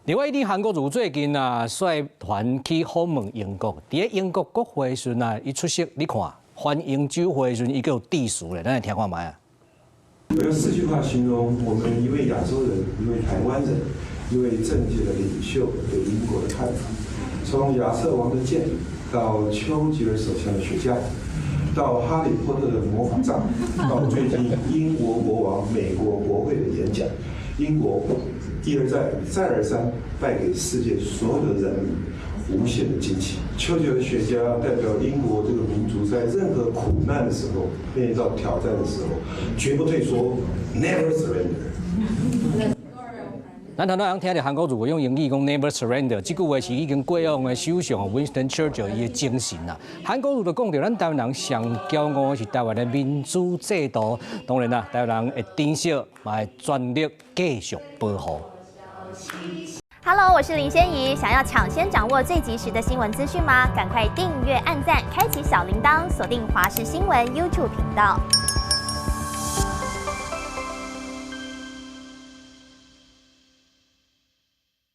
另外，韓國瑜最近率團去訪問英國，在英國國會時伊出席，你看歡迎酒會時，伊個有致辭咧，咱來聽看賣啊。我用4句話形容我們一位亞洲人、一位台灣人、一位政界的領袖對英國的看法。從亞瑟王的劍到丘吉爾手下的雪茄，到哈利波特的魔法杖，到最近英國國王美國國會的演講，英國一而再、再而三帶給世界所有的人民無限的驚奇。丘吉爾的雪茄代表英國這個民族在任何苦難的時候、面臨到挑戰的時候，絕不退縮 ，Never surrender。咱頭先聽到韓國瑜用英語講 Never surrender， 這句話是已經過往的首相 Winston Churchill 伊的精神啦。韓國瑜就講到，咱台灣人上驕傲的是台灣的民主制度，當然啦，台灣人會珍惜，也會全力繼續保護。Hello， 我是林仙怡，想要搶先掌握最及時的新聞資訊嗎？趕快訂閱、按讚、開啟小鈴鐺，鎖定華視新聞 YouTube 頻道。